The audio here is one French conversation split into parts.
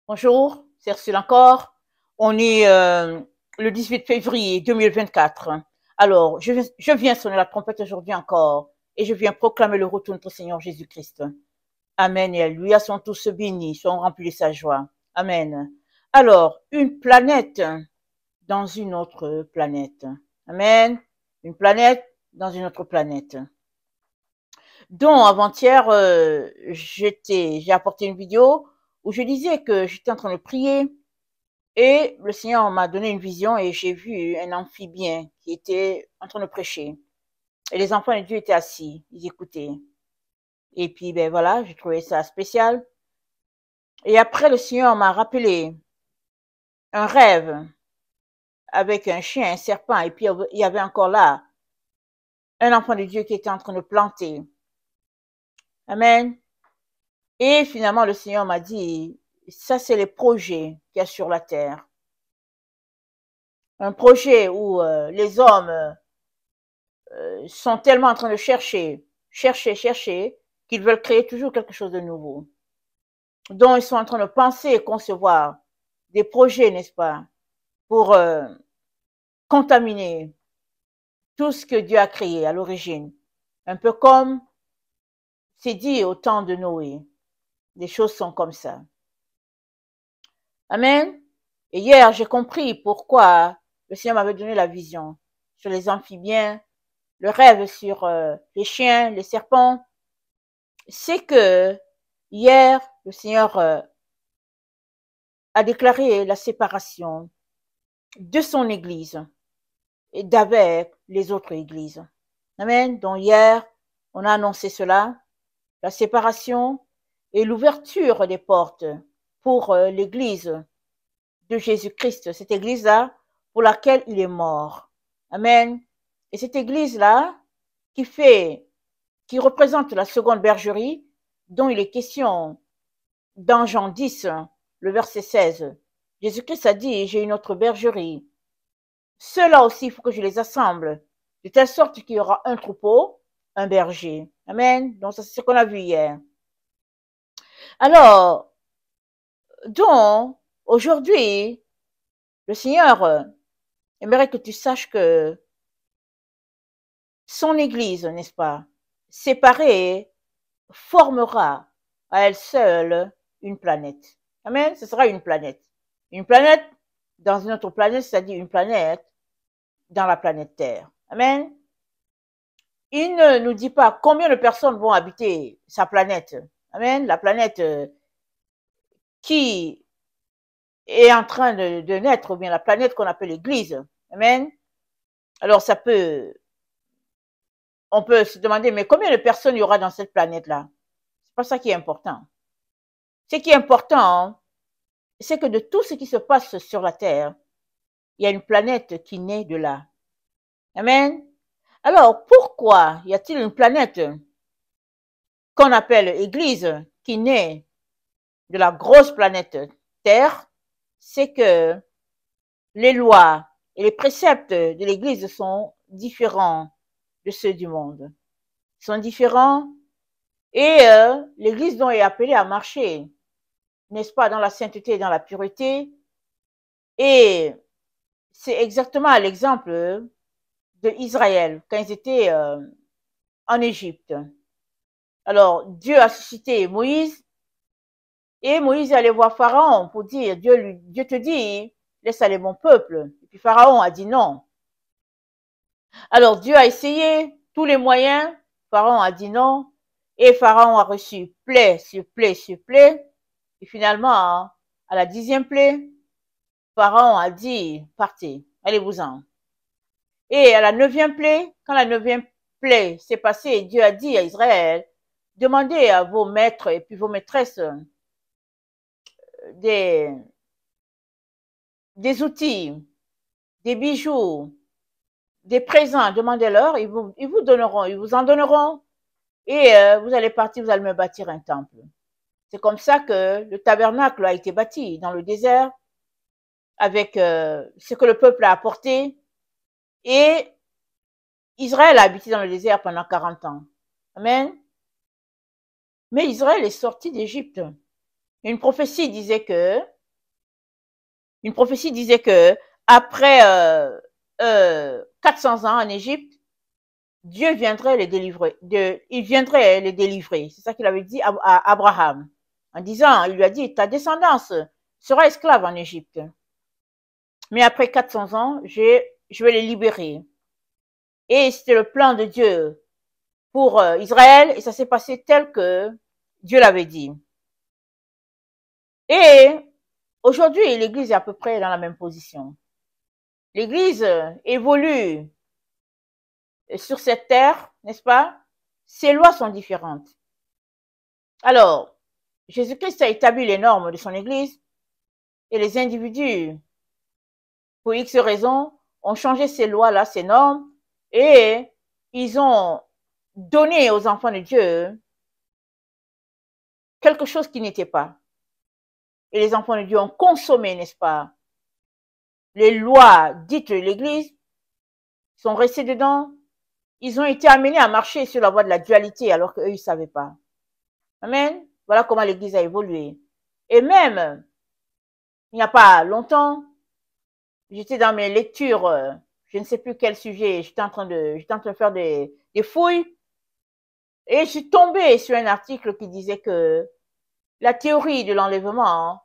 Bonjour, c'est Ursule encore. On est le 18 février 2024. Alors, je viens sonner la trompette aujourd'hui encore et je viens proclamer le retour de notre Seigneur Jésus-Christ. Amen. Et alléluia, sont tous bénis, sont remplis de sa joie. Amen. Alors, une planète dans une autre planète. Amen. Une planète dans une autre planète. Donc, avant-hier, j'ai apporté une vidéo où je disais que j'étais en train de prier et le Seigneur m'a donné une vision et j'ai vu un amphibien qui était en train de prêcher. Et les enfants de Dieu étaient assis, ils écoutaient. Et puis, ben voilà, j'ai trouvé ça spécial. Et après, le Seigneur m'a rappelé un rêve avec un chien, un serpent, et puis il y avait encore là un enfant de Dieu qui était en train de planter. Amen. Et finalement, le Seigneur m'a dit, ça c'est les projets qu'il y a sur la terre. Un projet où les hommes sont tellement en train de chercher, qu'ils veulent créer toujours quelque chose de nouveau. Donc, ils sont en train de penser et concevoir des projets, n'est-ce pas, pour contaminer tout ce que Dieu a créé à l'origine. Un peu comme c'est dit au temps de Noé. Les choses sont comme ça. Amen. Et hier, j'ai compris pourquoi le Seigneur m'avait donné la vision sur les amphibiens, le rêve sur les chiens, les serpents. C'est que hier, le Seigneur a déclaré la séparation de son Église et d'avec les autres églises. Amen. Donc hier, on a annoncé cela, la séparation et l'ouverture des portes pour l'Église de Jésus-Christ, cette Église-là pour laquelle il est mort. Amen. Et cette Église-là qui représente la seconde bergerie dont il est question dans Jean 10, le verset 16. Jésus-Christ a dit, j'ai une autre bergerie. Ceux-là aussi, il faut que je les assemble, de telle sorte qu'il y aura un troupeau, un berger. Amen. Donc, ça, c'est ce qu'on a vu hier. Alors, donc, aujourd'hui, le Seigneur aimerait que tu saches que son Église, n'est-ce pas, séparée, formera à elle seule une planète. Amen. Ce sera une planète. Une planète dans une autre planète, c'est-à-dire une planète dans la planète Terre. Amen. Il ne nous dit pas combien de personnes vont habiter sa planète. Amen. La planète qui est en train de naître, ou bien la planète qu'on appelle l'Église. Amen. Alors on peut se demander, mais combien de personnes il y aura dans cette planète-là? C'est pas ça qui est important. Ce qui est important, c'est que de tout ce qui se passe sur la Terre, il y a une planète qui naît de là. Amen. Alors, pourquoi y a-t-il une planète qu'on appelle Église qui naît de la grosse planète Terre? C'est que les lois et les préceptes de l'Église sont différents de ceux du monde. Ils sont différents et l'Église donc est appelée à marcher, n'est-ce pas, dans la sainteté et dans la pureté. Et c'est exactement l'exemple de Israël quand ils étaient en Égypte. Alors, Dieu a suscité Moïse et Moïse est allé voir Pharaon pour dire, Dieu te dit, laisse aller mon peuple. Et puis Pharaon a dit non. Alors Dieu a essayé tous les moyens, Pharaon a dit non, et Pharaon a reçu plaie sur plaie sur plaie. Et finalement, à la 10e plaie, Pharaon a dit, partez, allez-vous-en. Et à la 9e plaie, quand la 9e plaie s'est passée, Dieu a dit à Israël, demandez à vos maîtres et puis vos maîtresses des outils, des bijoux, des présents, demandez-leur, ils vous donneront, ils vous en donneront, et vous allez partir, vous allez me bâtir un temple. C'est comme ça que le tabernacle a été bâti dans le désert, avec ce que le peuple a apporté, et Israël a habité dans le désert pendant 40 ans. Amen. Mais Israël est sorti d'Égypte. Une prophétie disait que Une prophétie disait que après 400 ans en Égypte, Dieu viendrait les délivrer. Il viendrait les délivrer. C'est ça qu'il avait dit à Abraham. En disant, il lui a dit, ta descendance sera esclave en Égypte. Mais après 400 ans, je vais les libérer. Et c'était le plan de Dieu pour Israël, et ça s'est passé tel que Dieu l'avait dit. Et aujourd'hui, l'Église est à peu près dans la même position. L'Église évolue sur cette terre, n'est-ce pas? Ses lois sont différentes. Alors, Jésus-Christ a établi les normes de son Église et les individus, pour X raisons, ont changé ces lois-là, ces normes, et ils ont donné aux enfants de Dieu quelque chose qui n'était pas. Et les enfants de Dieu ont consommé, n'est-ce pas, les lois dites de l'Église, sont restés dedans, ils ont été amenés à marcher sur la voie de la dualité alors qu'eux, ils ne savaient pas. Amen. Voilà comment l'Église a évolué. Et même, il n'y a pas longtemps, j'étais dans mes lectures, je ne sais plus quel sujet, j'étais en train de faire des fouilles, et je suis tombée sur un article qui disait que la théorie de l'enlèvement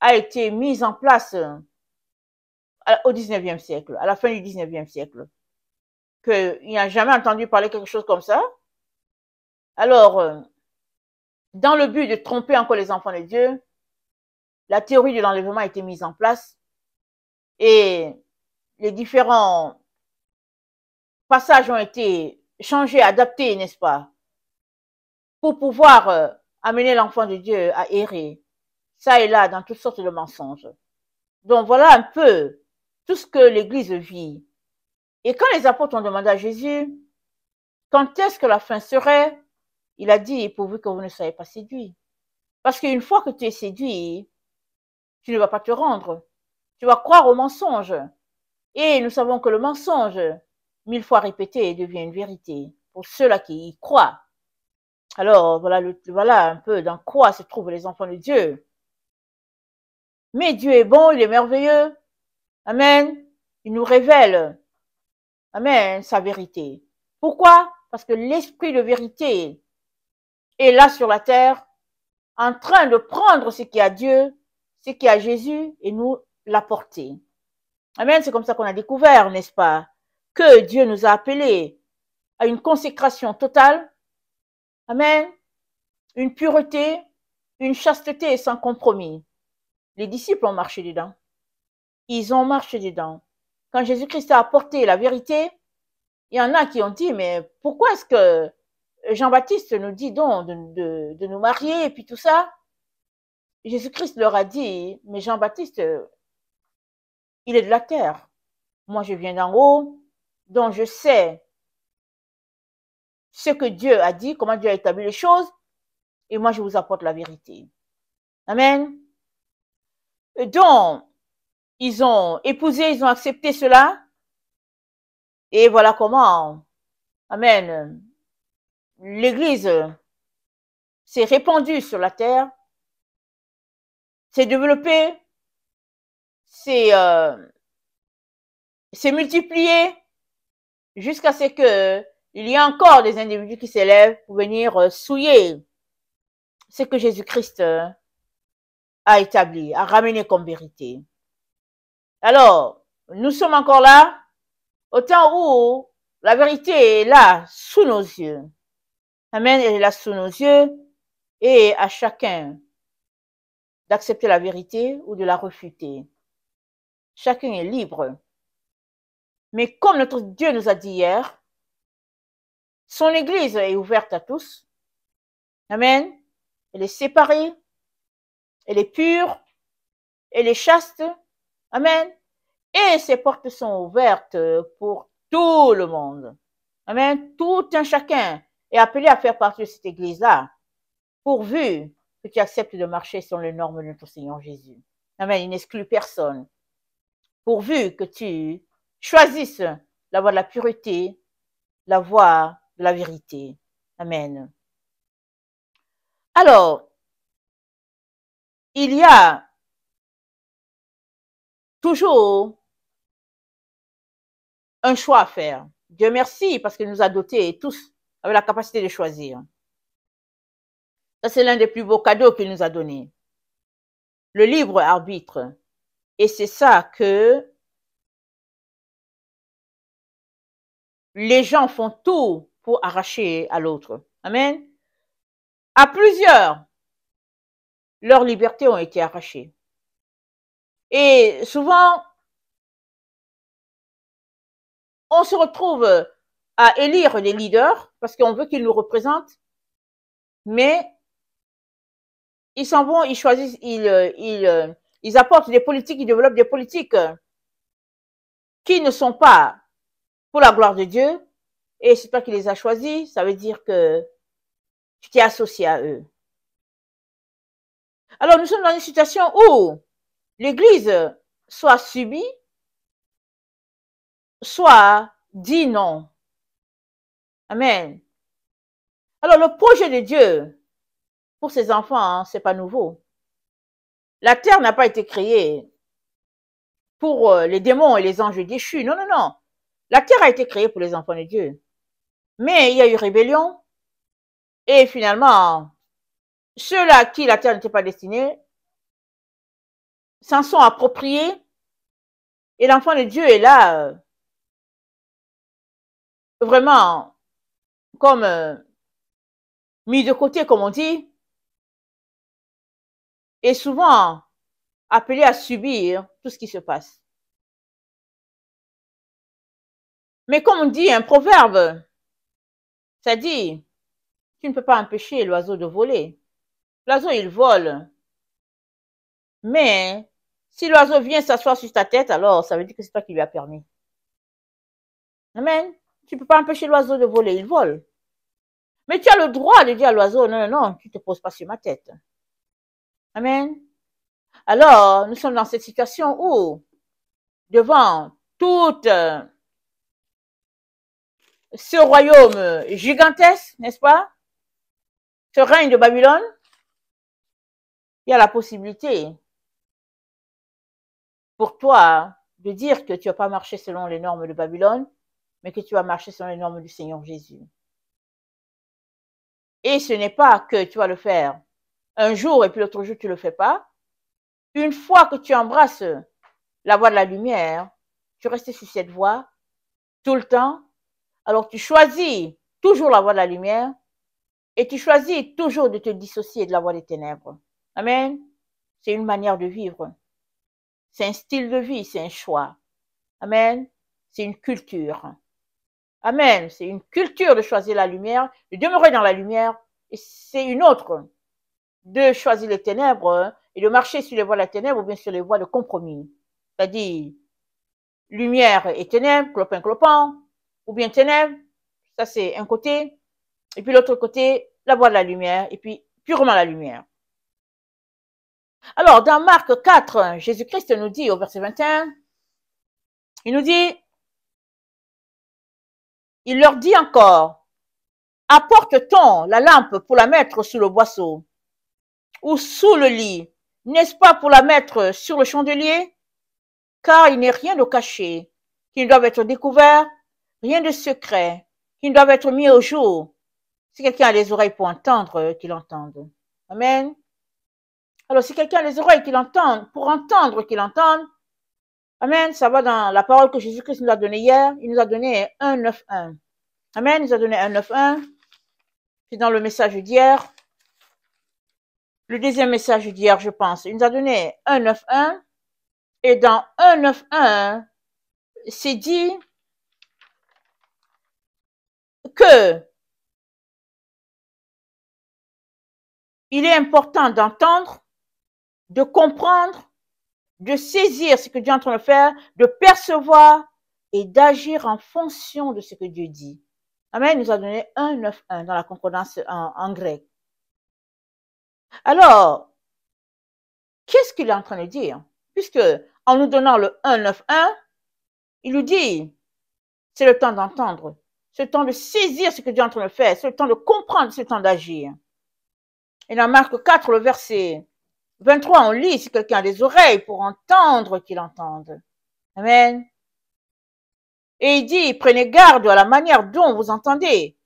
a été mise en place au 19e siècle, à la fin du 19e siècle. Qu'il n'y a jamais entendu parler quelque chose comme ça. Alors, dans le but de tromper encore les enfants de Dieu, la théorie de l'enlèvement a été mise en place et les différents passages ont été changés, adaptés, n'est-ce pas, pour pouvoir amener l'enfant de Dieu à errer, ça et là, dans toutes sortes de mensonges. Donc voilà un peu tout ce que l'Église vit. Et quand les apôtres ont demandé à Jésus, quand est-ce que la fin serait, il a dit, pourvu que vous ne soyez pas séduits. Parce qu'une fois que tu es séduit, tu ne vas pas te rendre. Tu vas croire au mensonge. Et nous savons que le mensonge, 1000 fois répété, devient une vérité pour ceux-là qui y croient. Alors, voilà un peu dans quoi se trouvent les enfants de Dieu. Mais Dieu est bon, il est merveilleux. Amen. Il nous révèle, amen, sa vérité. Pourquoi? Parce que l'esprit de vérité est là sur la terre, en train de prendre ce qui est à Dieu, ce qui est à Jésus, et nous l'apporter. Amen. C'est comme ça qu'on a découvert, n'est-ce pas, que Dieu nous a appelés à une consécration totale. Amen. Une pureté, une chasteté sans compromis. Les disciples ont marché dedans. Ils ont marché dedans. Quand Jésus-Christ a apporté la vérité, il y en a qui ont dit, mais pourquoi est-ce que Jean-Baptiste nous dit donc de nous marier et puis tout ça? Jésus-Christ leur a dit, mais Jean-Baptiste, il est de la terre. Moi, je viens d'en haut, donc je sais ce que Dieu a dit, comment Dieu a établi les choses, et moi, je vous apporte la vérité. Amen. Et donc, ils ont épousé, ils ont accepté cela, et voilà comment, amen, l'Église s'est répandue sur la terre, s'est développée, s'est multipliée, jusqu'à ce que il y ait encore des individus qui s'élèvent pour venir souiller ce que Jésus-Christ a établi, a ramené comme vérité. Alors, nous sommes encore là, au temps où la vérité est là, sous nos yeux. Amen, elle est là sous nos yeux, et à chacun d'accepter la vérité ou de la refuter. Chacun est libre. Mais comme notre Dieu nous a dit hier, son Église est ouverte à tous. Amen. Elle est séparée, elle est pure, elle est chaste. Amen. Et ses portes sont ouvertes pour tout le monde. Amen. Tout un chacun est appelé à faire partie de cette Église-là, pourvu que tu acceptes de marcher selon les normes de notre Seigneur Jésus. Amen. Il n'exclut personne. Pourvu que tu choisisses la voie de la pureté, la voie de la vérité. Amen. Alors, il y a toujours un choix à faire. Dieu merci parce qu'il nous a dotés tous avec la capacité de choisir. Ça, c'est l'un des plus beaux cadeaux qu'il nous a donnés. Le libre arbitre. Et c'est ça que les gens font tout pour arracher à l'autre. Amen. À plusieurs, leurs libertés ont été arrachées. Et souvent, on se retrouve à élire des leaders parce qu'on veut qu'ils nous représentent, mais ils s'en vont, ils choisissent, ils apportent des politiques, ils développent des politiques qui ne sont pas pour la gloire de Dieu, et c'est toi qui les as choisis, ça veut dire que tu t'es associé à eux. Alors nous sommes dans une situation où l'Église soit subit, soit dit non. Amen. Alors le projet de Dieu pour ses enfants, hein, c'est pas nouveau. La terre n'a pas été créée pour les démons et les anges déchus. Non, non, non. La terre a été créée pour les enfants de Dieu. Mais il y a eu rébellion. Et finalement, ceux-là à qui la terre n'était pas destinée s'en sont appropriés. Et l'enfant de Dieu est là, vraiment, comme mis de côté, comme on dit. Et souvent appelé à subir tout ce qui se passe. Mais comme on dit un proverbe, ça dit, tu ne peux pas empêcher l'oiseau de voler. L'oiseau, il vole. Mais si l'oiseau vient s'asseoir sur ta tête, alors ça veut dire que c'est toi qui lui as permis. Amen. Tu ne peux pas empêcher l'oiseau de voler, il vole. Mais tu as le droit de dire à l'oiseau, non, non, non, tu ne te poses pas sur ma tête. Amen. Alors, nous sommes dans cette situation où, devant tout ce royaume gigantesque, n'est-ce pas, ce règne de Babylone, il y a la possibilité pour toi de dire que tu vas pas marcher selon les normes de Babylone, mais que tu vas marcher selon les normes du Seigneur Jésus. Et ce n'est pas que tu vas le faire un jour et puis l'autre jour tu le fais pas. Une fois que tu embrasses la voie de la lumière, tu restes sur cette voie tout le temps. Alors tu choisis toujours la voie de la lumière et tu choisis toujours de te dissocier de la voie des ténèbres. Amen. C'est une manière de vivre. C'est un style de vie, c'est un choix. Amen. C'est une culture. Amen. C'est une culture de choisir la lumière, de demeurer dans la lumière. Et c'est une autre de choisir les ténèbres et de marcher sur les voies de la ténèbre ou bien sur les voies de compromis. C'est-à-dire, lumière et ténèbres, clopin, clopin, ou bien ténèbres, ça c'est un côté. Et puis l'autre côté, la voie de la lumière, et puis purement la lumière. Alors, dans Marc 4, Jésus-Christ nous dit au verset 21, il nous dit, il leur dit encore, apporte-t-on la lampe pour la mettre sous le boisseau ou sous le lit, n'est-ce pas pour la mettre sur le chandelier? Car il n'est rien de caché, qui ne doit être découvert, rien de secret, qui ne doit être mis au jour. Si quelqu'un a les oreilles pour entendre, qu'il entende. Amen. Alors, si quelqu'un a les oreilles qu'il entende, pour entendre qu'il entende, amen, ça va dans la parole que Jésus-Christ nous a donnée hier, il nous a donné 1,9,1. Amen, il nous a donné 1,9,1. C'est dans le message d'hier. Le deuxième message d'hier, je pense. Il nous a donné 1,9,1. Et dans 1,9,1, c'est dit que il est important d'entendre, de comprendre, de saisir ce que Dieu est en train de faire, de percevoir et d'agir en fonction de ce que Dieu dit. Amen, il nous a donné 1,9,1 dans la concordance en grec. Alors, qu'est-ce qu'il est en train de dire? Puisque, en nous donnant le 1,9,1, il nous dit, c'est le temps d'entendre, c'est le temps de saisir ce que Dieu est en train de faire, c'est le temps de comprendre, c'est le temps d'agir. Et dans Marc 4, le verset 23, on lit, si quelqu'un a des oreilles pour entendre, qu'il entende. Amen. Et il dit, prenez garde à la manière dont vous entendez.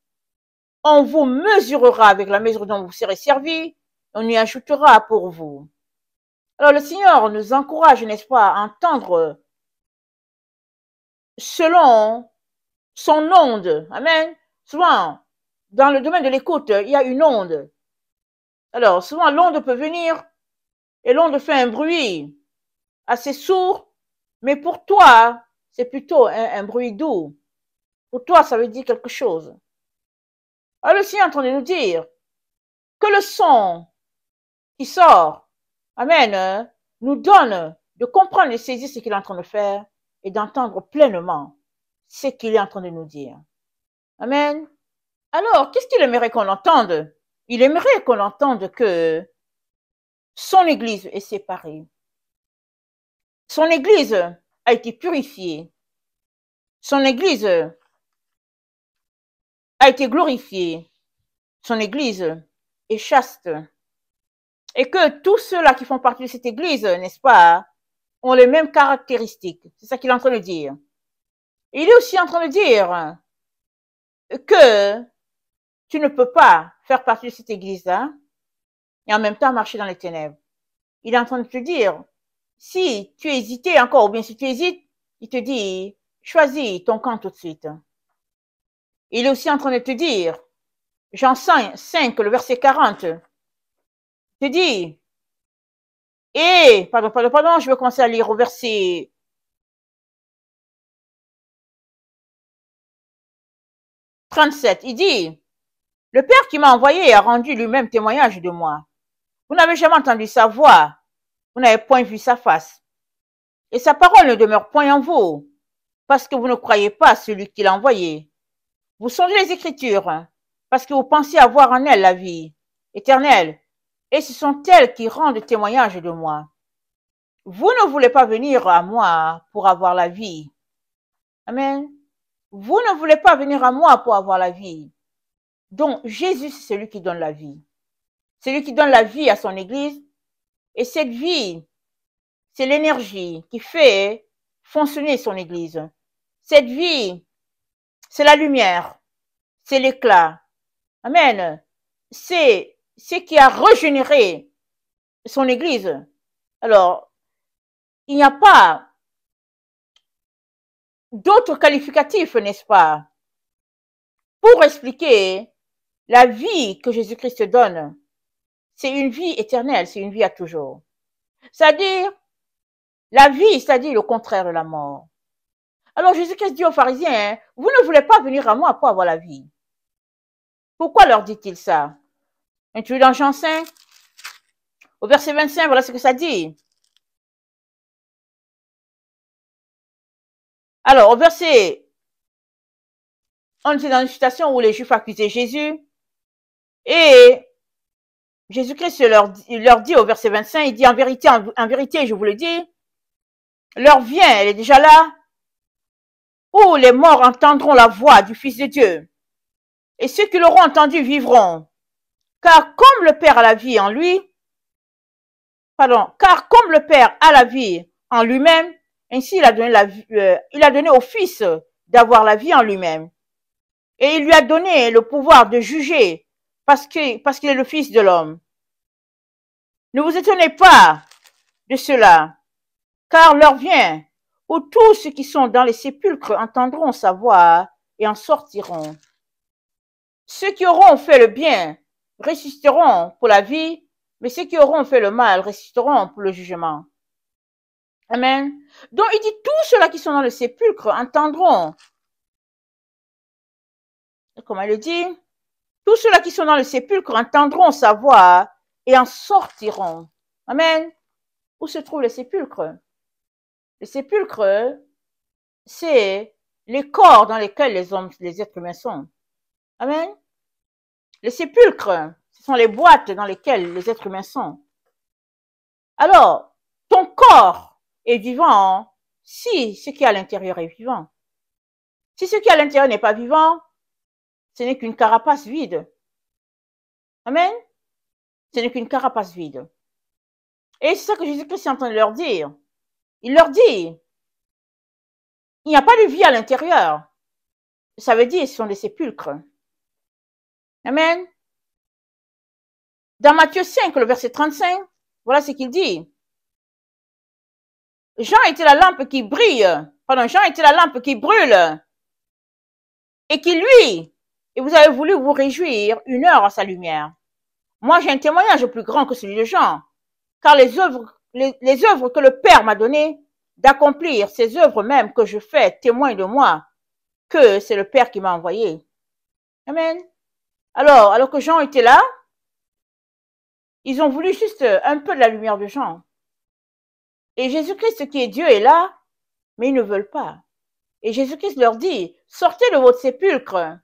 On vous mesurera avec la mesure dont vous serez servi, on y ajoutera pour vous. Alors le Seigneur nous encourage, n'est-ce pas, à entendre selon son onde. Amen. Souvent, dans le domaine de l'écoute, il y a une onde. Alors, souvent, l'onde peut venir et l'onde fait un bruit assez sourd, mais pour toi, c'est plutôt un bruit doux. Pour toi, ça veut dire quelque chose. Alors, le Seigneur est en train de nous dire que le son qui sort, amen, nous donne de comprendre et saisir ce qu'il est en train de faire et d'entendre pleinement ce qu'il est en train de nous dire. Amen. Alors, qu'est-ce qu'il aimerait qu'on entende? Il aimerait qu'on entende que son Église est séparée. Son Église a été purifiée. Son Église a été glorifiée. Son Église est chaste. Et que tous ceux-là qui font partie de cette Église, n'est-ce pas, ont les mêmes caractéristiques. C'est ça qu'il est en train de dire. Et il est aussi en train de dire que tu ne peux pas faire partie de cette Église-là et en même temps marcher dans les ténèbres. Il est en train de te dire, si tu hésitais encore, ou bien si tu hésites, il te dit, choisis ton camp tout de suite. Il est aussi en train de te dire, Jean 5, le verset 40, te dit, pardon, je vais commencer à lire au verset 37. Il dit, le Père qui m'a envoyé a rendu lui-même témoignage de moi. Vous n'avez jamais entendu sa voix, vous n'avez point vu sa face. Et sa parole ne demeure point en vous, parce que vous ne croyez pas celui qui l'a envoyé. Vous sondez les Écritures, parce que vous pensez avoir en elles la vie éternelle, et ce sont elles qui rendent témoignage de moi. Vous ne voulez pas venir à moi pour avoir la vie. Amen. Vous ne voulez pas venir à moi pour avoir la vie. Donc, Jésus, c'est celui qui donne la vie. C'est lui qui donne la vie à son Église. Et cette vie, c'est l'énergie qui fait fonctionner son Église. Cette vie, c'est la lumière, c'est l'éclat. Amen. C'est ce qui a régénéré son Église. Alors, il n'y a pas d'autres qualificatifs, n'est-ce pas, pour expliquer la vie que Jésus-Christ donne. C'est une vie éternelle, c'est une vie à toujours. C'est-à-dire, la vie, c'est-à-dire le contraire de la mort. Alors Jésus-Christ dit aux pharisiens, vous ne voulez pas venir à moi pour avoir la vie. Pourquoi leur dit-il ça? Introduit dans Jean 5, au verset 25, voilà ce que ça dit. Alors, au verset, on était dans une situation où les Juifs accusaient Jésus, et Jésus-Christ leur dit au verset 25, il dit en vérité, je vous le dis, l'heure vient, elle est déjà là, où les morts entendront la voix du Fils de Dieu, et ceux qui l'auront entendu vivront. Car comme le Père a la vie en lui, car comme le Père a la vie en lui-même, ainsi il a donné au Fils d'avoir la vie en lui-même. Et il lui a donné le pouvoir de juger parce qu'il est le Fils de l'homme. Ne vous étonnez pas de cela, car l'heure vient où tous ceux qui sont dans les sépulcres entendront sa voix et en sortiront. Ceux qui auront fait le bien ressusciteront pour la vie, mais ceux qui auront fait le mal ressusciteront pour le jugement. Amen. Donc il dit, tous ceux-là qui sont dans le sépulcre entendront. Comment il le dit? Tous ceux-là qui sont dans le sépulcre entendront sa voix et en sortiront. Amen. Où se trouve le sépulcre? Le sépulcre, c'est les corps dans lesquels les êtres humains sont. Amen. Les sépulcres, ce sont les boîtes dans lesquelles les êtres humains sont. Alors, ton corps est vivant si ce qui est à l'intérieur est vivant. Si ce qui est à l'intérieur n'est pas vivant, ce n'est qu'une carapace vide. Amen. Ce n'est qu'une carapace vide. Et c'est ça que Jésus-Christ est en train de leur dire. Il leur dit, il n'y a pas de vie à l'intérieur. Ça veut dire, ce sont des sépulcres. Amen. Dans Matthieu 5, le verset 35, voilà ce qu'il dit. Jean était la lampe qui brille. Pardon, Jean était la lampe qui brûle. Et qui lui, et vous avez voulu vous réjouir une heure à sa lumière. Moi, j'ai un témoignage plus grand que celui de Jean. Car les œuvres que le Père m'a données d'accomplir, ces œuvres même que je fais, témoignent de moi, que c'est le Père qui m'a envoyé. Amen. Alors que Jean était là, ils ont voulu juste un peu de la lumière de Jean. Et Jésus-Christ qui est Dieu est là, mais ils ne veulent pas. Et Jésus-Christ leur dit, sortez de votre sépulcre.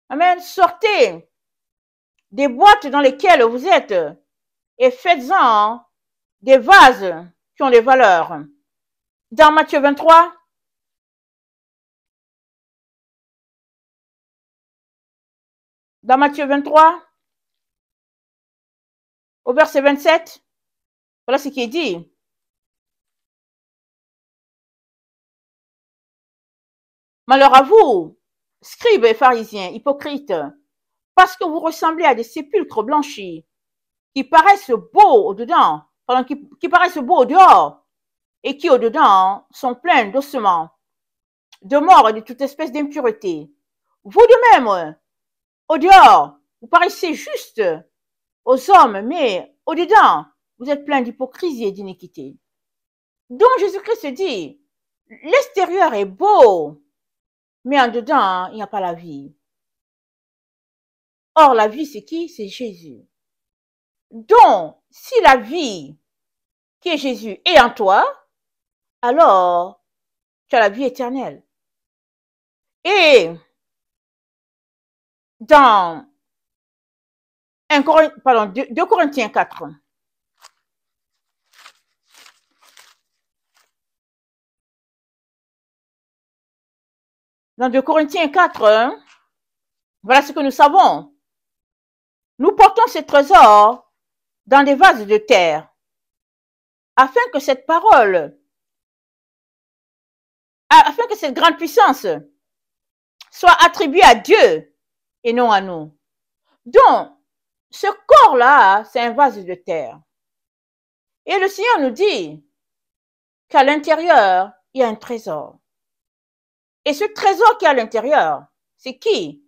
Amen. Sortez des boîtes dans lesquelles vous êtes et faites-en des vases qui ont des valeurs. Dans Matthieu 23, au verset 27, voilà ce qui est dit. Malheur à vous, scribes et pharisiens, hypocrites, parce que vous ressemblez à des sépulcres blanchis, qui paraissent beaux au-dedans, qui paraissent beaux au dehors, et qui au-dedans sont pleins d'ossements, de mort et de toute espèce d'impureté. Vous de même, au dehors, vous paraissez juste aux hommes, mais au-dedans, vous êtes pleins d'hypocrisie et d'iniquité. Donc Jésus-Christ dit, l'extérieur est beau, mais en dedans, il n'y a pas la vie. Or, la vie, c'est qui? C'est Jésus. Donc, si la vie qui est Jésus est en toi, alors tu as la vie éternelle. Et dans 2 Corinthiens 4, dans 2 Corinthiens 4, voilà ce que nous savons. Nous portons ces trésors dans des vases de terre, afin que cette parole, afin que cette grande puissance soit attribuée à Dieu et non à nous. Donc, ce corps-là, c'est un vase de terre. Et le Seigneur nous dit qu'à l'intérieur, il y a un trésor. Et ce trésor qui est à l'intérieur, c'est qui?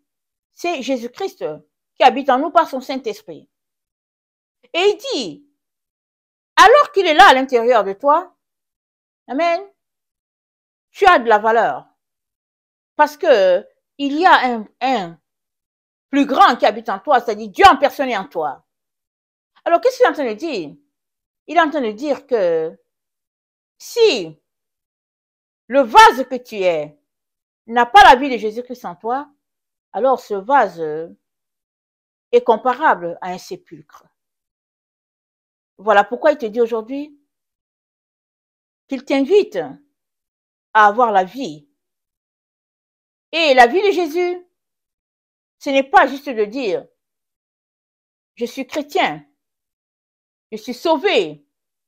C'est Jésus-Christ qui habite en nous par son Saint-Esprit. Et il dit, alors qu'il est là à l'intérieur de toi, amen, tu as de la valeur. Parce que il y a un plus grand qui habite en toi, c'est-à-dire Dieu en personne est en toi. Alors, qu'est-ce qu'il est en train de dire? Il est en train de dire que si le vase que tu es n'a pas la vie de Jésus-Christ en toi, alors ce vase est comparable à un sépulcre. Voilà pourquoi il te dit aujourd'hui qu'il t'invite à avoir la vie. Et la vie de Jésus, ce n'est pas juste de dire « je suis chrétien, je suis sauvé »,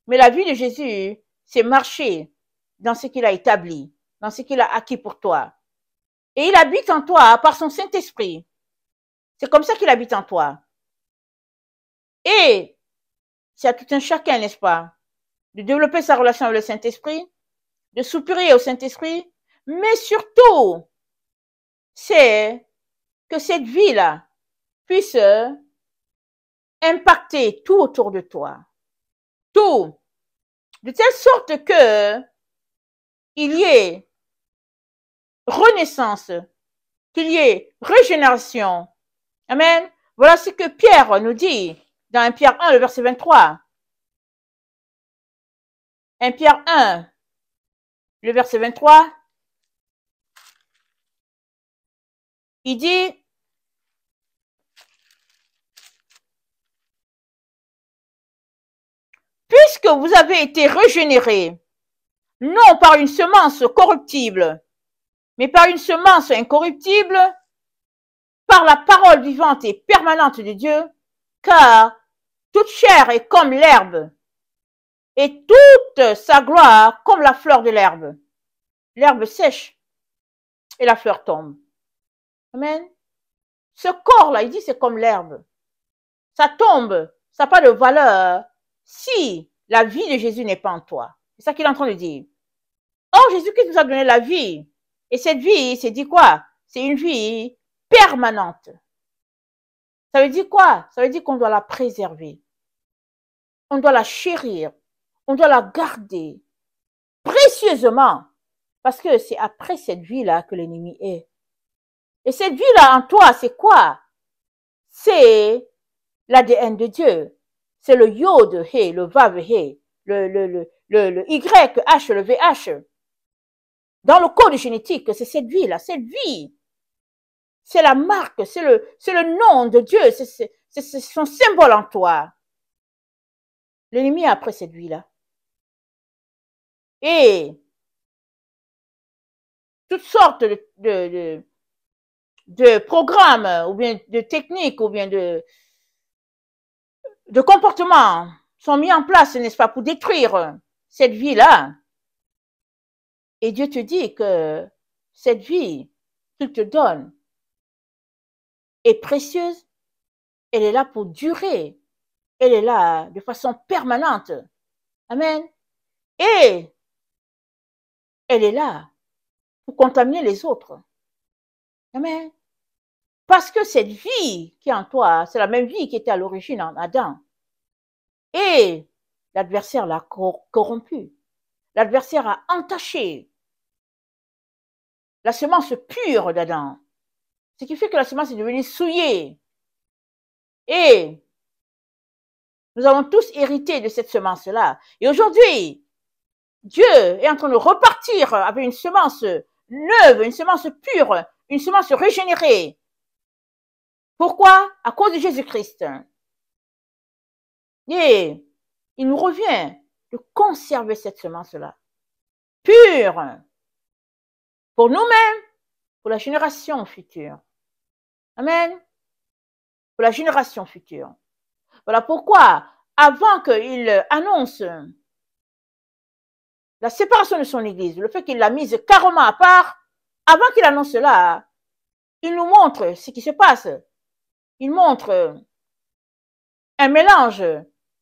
mais la vie de Jésus, c'est marcher dans ce qu'il a établi, dans ce qu'il a acquis pour toi. Et il habite en toi par son Saint-Esprit. C'est comme ça qu'il habite en toi. Et c'est à tout un chacun, n'est-ce pas, de développer sa relation avec le Saint-Esprit, de soupirer au Saint-Esprit, mais surtout, c'est que cette vie-là puisse impacter tout autour de toi. Tout. De telle sorte que il y ait renaissance, qu'il y ait régénération. Amen. Voilà ce que Pierre nous dit dans 1 Pierre 1, le verset 23. 1 Pierre 1, le verset 23. Il dit, puisque vous avez été régénérés, non par une semence corruptible, mais par une semence incorruptible, par la parole vivante et permanente de Dieu, car toute chair est comme l'herbe, et toute sa gloire comme la fleur de l'herbe. L'herbe sèche et la fleur tombe. Amen. Ce corps-là, il dit, c'est comme l'herbe. Ça tombe, ça n'a pas de valeur si la vie de Jésus n'est pas en toi. C'est ça qu'il est en train de dire. Or, Jésus-Christ nous a donné la vie. Et cette vie, c'est dit quoi? C'est une vie permanente. Ça veut dire quoi? Ça veut dire qu'on doit la préserver. On doit la chérir. On doit la garder précieusement. Parce que c'est après cette vie-là que l'ennemi est. Et cette vie-là en toi, c'est quoi? C'est l'ADN de Dieu. C'est le Yod, He, le Vav, He, le Y, H, le VH. Dans le code génétique, c'est cette vie-là, cette vie. C'est la marque, c'est le nom de Dieu, c'est son symbole en toi. L'ennemi est après cette vie-là. Et toutes sortes de programmes, ou bien de techniques, ou bien de comportements sont mis en place, n'est-ce pas, pour détruire cette vie-là. Et Dieu te dit que cette vie qu'il te donne est précieuse, elle est là pour durer, elle est là de façon permanente. Amen. Et elle est là pour contaminer les autres. Amen. Parce que cette vie qui est en toi, c'est la même vie qui était à l'origine en Adam. Et l'adversaire l'a corrompu. L'adversaire a entaché la semence pure d'Adam. Ce qui fait que la semence est devenue souillée. Et nous avons tous hérité de cette semence-là. Et aujourd'hui, Dieu est en train de repartir avec une semence neuve, une semence pure, une semence régénérée. Pourquoi? À cause de Jésus-Christ. Et il nous revient de conserver cette semence-là, pure, pour nous-mêmes, pour la génération future. Amen. Pour la génération future. Voilà pourquoi, avant qu'il annonce la séparation de son Église, le fait qu'il l'a mise carrément à part, avant qu'il annonce cela, il nous montre ce qui se passe. Il montre un mélange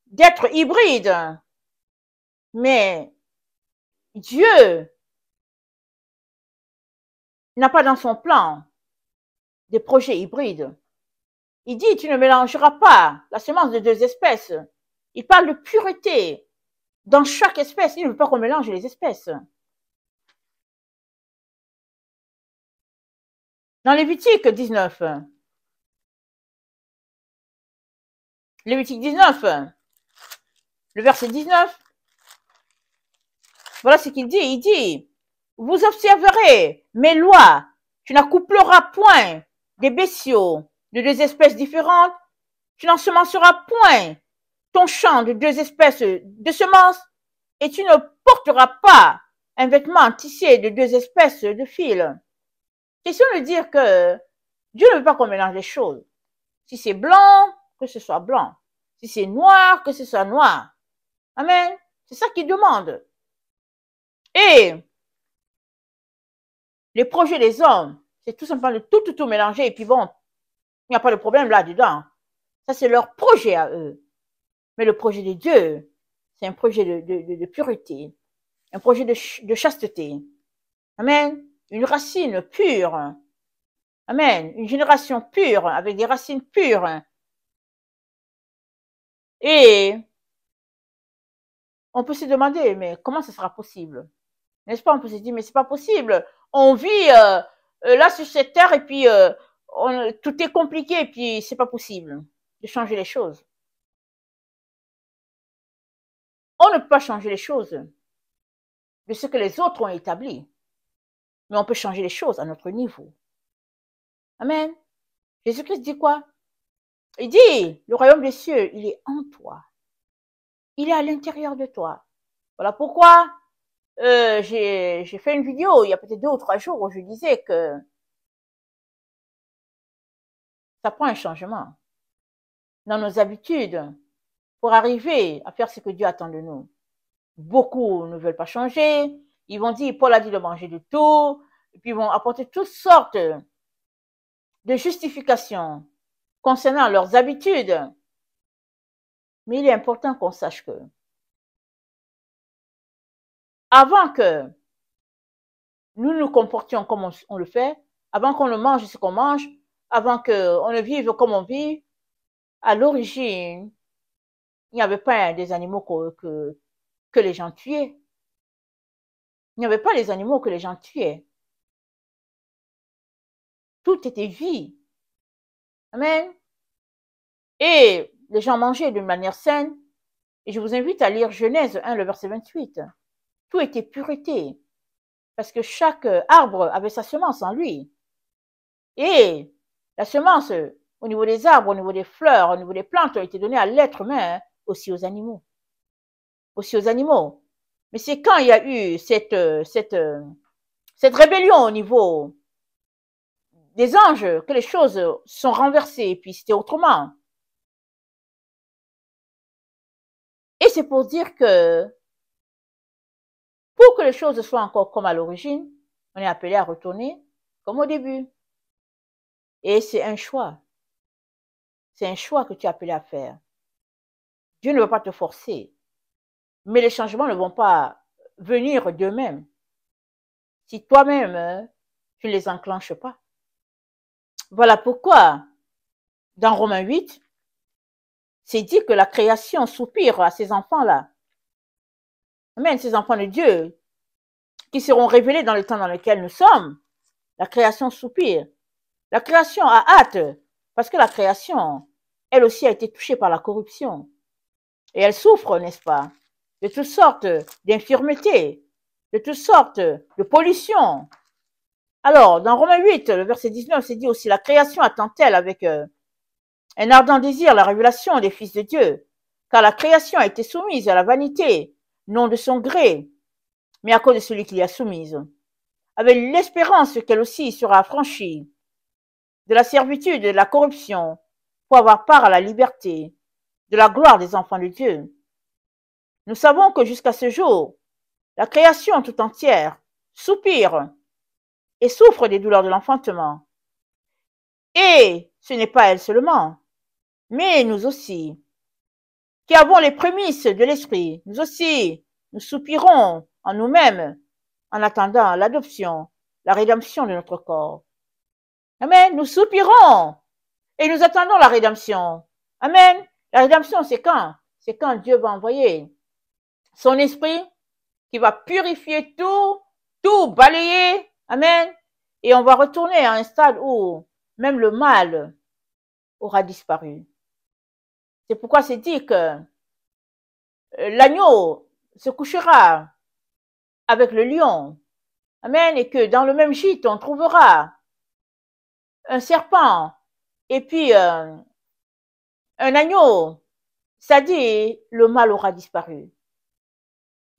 d'êtres hybrides. Mais Dieu n'a pas dans son plan des projets hybrides. Il dit, tu ne mélangeras pas la semence de deux espèces. Il parle de pureté dans chaque espèce. Il ne veut pas qu'on mélange les espèces. Dans Lévitique 19, Lévitique 19, le verset 19, voilà ce qu'il dit. Il dit, vous observerez mes lois. Tu n'accoupleras point des bestiaux de deux espèces différentes. Tu n'ensemenceras point ton champ de deux espèces de semences. Et tu ne porteras pas un vêtement tissé de deux espèces de fils. Question de dire que Dieu ne veut pas qu'on mélange les choses. Si c'est blanc, que ce soit blanc. Si c'est noir, que ce soit noir. Amen. C'est ça qu'il demande. Et les projets des hommes, c'est tout simplement de tout mélanger et puis bon, il n'y a pas de problème là-dedans. Ça, c'est leur projet à eux. Mais le projet de Dieu, c'est un projet de pureté, un projet de chasteté. Amen. Une racine pure. Amen. Une génération pure, avec des racines pures. Et on peut se demander, mais comment ce sera possible? N'est-ce pas? On peut se dire, mais c'est pas possible. On vit là sur cette terre et puis tout est compliqué et puis c'est pas possible de changer les choses. On ne peut pas changer les choses de ce que les autres ont établi. Mais on peut changer les choses à notre niveau. Amen. Jésus-Christ dit quoi? Il dit, le royaume des cieux, il est en toi. Il est à l'intérieur de toi. Voilà pourquoi j'ai fait une vidéo il y a peut-être 2 ou 3 jours où je disais que ça prend un changement dans nos habitudes pour arriver à faire ce que Dieu attend de nous. Beaucoup ne veulent pas changer. Ils vont dire, Paul a dit de manger de tout. Et puis ils vont apporter toutes sortes de justifications concernant leurs habitudes. Mais il est important qu'on sache que avant que nous nous comportions comme on le fait, avant qu'on ne mange ce qu'on mange, avant qu'on ne vive comme on vit, à l'origine, il n'y avait pas des animaux que les gens tuaient. Il n'y avait pas les animaux que les gens tuaient. Tout était vie. Amen. Et les gens mangeaient d'une manière saine. Et je vous invite à lire Genèse 1, le verset 28. Tout était pureté. Parce que chaque arbre avait sa semence en lui. Et la semence, au niveau des arbres, au niveau des fleurs, au niveau des plantes, a été donnée à l'être humain, aussi aux animaux. Aussi aux animaux. Mais c'est quand il y a eu cette rébellion au niveau des anges que les choses sont renversées, et puis c'était autrement. Et c'est pour dire que pour que les choses soient encore comme à l'origine, on est appelé à retourner comme au début. Et c'est un choix. C'est un choix que tu es appelé à faire. Dieu ne va pas te forcer. Mais les changements ne vont pas venir d'eux-mêmes si toi-même, tu ne les enclenches pas. Voilà pourquoi, dans Romains 8, c'est dit que la création soupire à ces enfants-là. Amen, ces enfants de Dieu qui seront révélés dans le temps dans lequel nous sommes. La création soupire. La création a hâte parce que la création, elle aussi a été touchée par la corruption. Et elle souffre, n'est-ce pas, de toutes sortes d'infirmités, de toutes sortes de pollutions. Alors, dans Romains 8, le verset 19, c'est dit aussi, la création attend-elle avec un ardent désir la révélation des fils de Dieu, car la création a été soumise à la vanité, non de son gré, mais à cause de celui qui l'y a soumise, avec l'espérance qu'elle aussi sera affranchie de la servitude et de la corruption pour avoir part à la liberté, de la gloire des enfants de Dieu. Nous savons que jusqu'à ce jour, la création tout entière soupire et souffre des douleurs de l'enfantement. Et ce n'est pas elle seulement, mais nous aussi, qui avons les prémices de l'esprit, nous aussi, nous soupirons en nous-mêmes en attendant l'adoption, la rédemption de notre corps. Amen. Nous soupirons et nous attendons la rédemption. Amen. La rédemption, c'est quand? C'est quand Dieu va envoyer son esprit qui va purifier tout balayer. Amen. Et on va retourner à un stade où même le mal aura disparu. C'est pourquoi c'est dit que l'agneau se couchera avec le lion. Amen. Et que dans le même gîte, on trouvera un serpent et puis un agneau. C'est-à-dire, le mal aura disparu.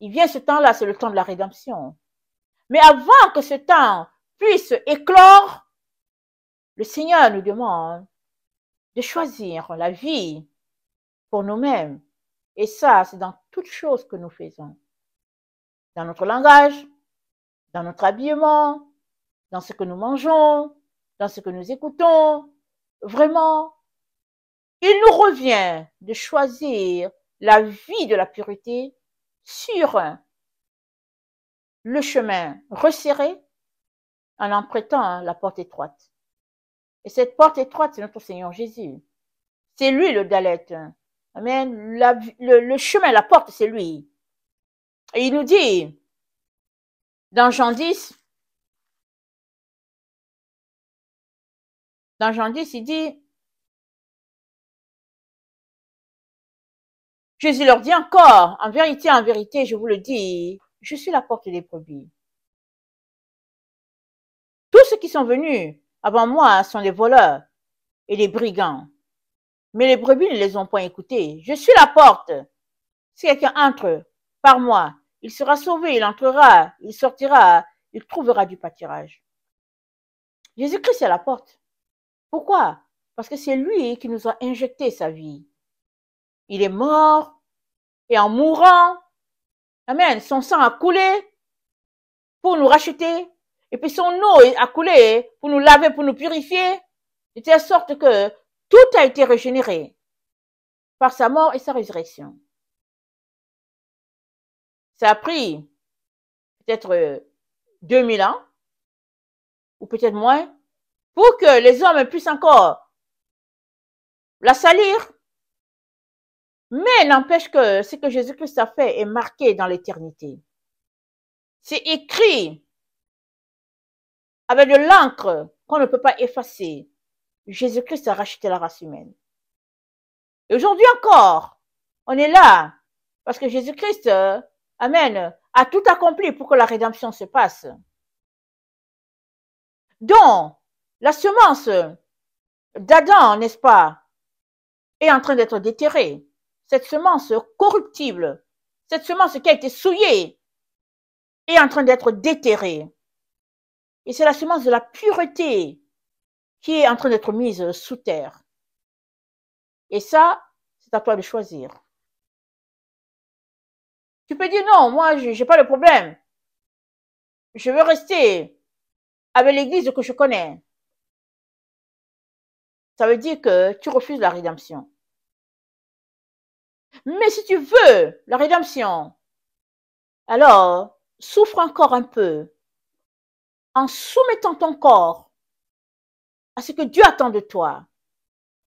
Il vient ce temps-là, c'est le temps de la rédemption. Mais avant que ce temps puisse éclore, le Seigneur nous demande de choisir la vie pour nous-mêmes. Et ça, c'est dans toutes choses que nous faisons. Dans notre langage, dans notre habillement, dans ce que nous mangeons, dans ce que nous écoutons. Vraiment, il nous revient de choisir la vie de la pureté sur le chemin resserré en empruntant la porte étroite. Et cette porte étroite, c'est notre Seigneur Jésus. C'est lui le Dalet. Amen. Le chemin, la porte, c'est lui. Et il nous dit, dans Jean 10, il dit, Jésus leur dit encore, en vérité, je vous le dis, je suis la porte des brebis. Tous ceux qui sont venus avant moi sont des voleurs et des brigands. Mais les brebis ne les ont point écoutés. Je suis la porte. Si quelqu'un entre par moi, il sera sauvé, il entrera, il sortira, il trouvera du pâturage. Jésus-Christ est la porte. Pourquoi? Parce que c'est lui qui nous a injecté sa vie. Il est mort et en mourant, Amen. Son sang a coulé pour nous racheter. Et puis son eau a coulé pour nous laver, pour nous purifier. De telle sorte que tout a été régénéré par sa mort et sa résurrection. Ça a pris peut-être 2000 ans, ou peut-être moins, pour que les hommes puissent encore la salir. Mais n'empêche que ce que Jésus-Christ a fait est marqué dans l'éternité. C'est écrit avec de l'encre qu'on ne peut pas effacer. Jésus-Christ a racheté la race humaine. Et aujourd'hui encore, on est là parce que Jésus-Christ, amen, a tout accompli pour que la rédemption se passe. Donc, la semence d'Adam, n'est-ce pas, est en train d'être déterrée. Cette semence corruptible, cette semence qui a été souillée, est en train d'être déterrée. Et c'est la semence de la pureté qui est en train d'être mise sous terre. Et ça, c'est à toi de choisir. Tu peux dire non, moi, j'ai pas de problème. Je veux rester avec l'église que je connais. Ça veut dire que tu refuses la rédemption. Mais si tu veux la rédemption, alors souffre encore un peu en soumettant ton corps à ce que Dieu attend de toi,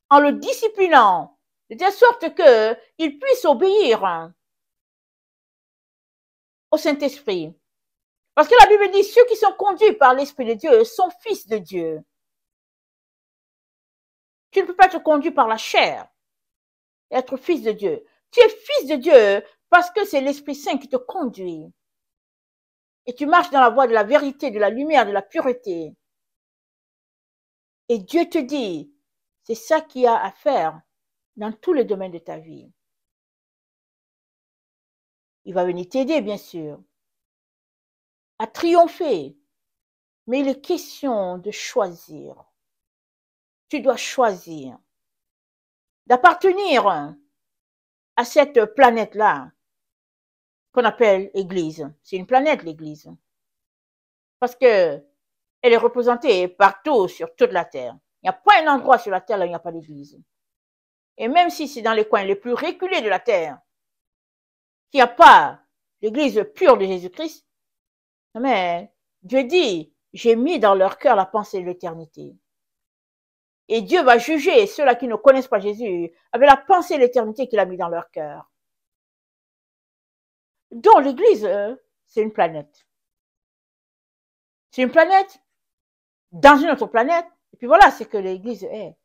en le disciplinant, de telle sorte qu'il puisse obéir au Saint-Esprit. Parce que la Bible dit, ceux qui sont conduits par l'Esprit de Dieu sont fils de Dieu. Tu ne peux pas être conduit par la chair et être fils de Dieu. Tu es fils de Dieu parce que c'est l'Esprit Saint qui te conduit. Et tu marches dans la voie de la vérité, de la lumière, de la pureté. Et Dieu te dit, c'est ça qu'il y a à faire dans tous les domaines de ta vie. Il va venir t'aider, bien sûr, à triompher. Mais il est question de choisir. Tu dois choisir d'appartenir à cette planète-là qu'on appelle Église. C'est une planète, l'Église. Parce que elle est représentée partout sur toute la terre. Il n'y a pas un endroit sur la terre où il n'y a pas d'Église. Et même si c'est dans les coins les plus reculés de la terre qu'il n'y a pas l'Église pure de Jésus-Christ, mais Dieu dit, j'ai mis dans leur cœur la pensée de l'éternité. Et Dieu va juger ceux-là qui ne connaissent pas Jésus avec la pensée de l'éternité qu'il a mis dans leur cœur. Donc l'Église, c'est une planète. C'est une planète dans une autre planète. Et puis voilà ce que l'Église est.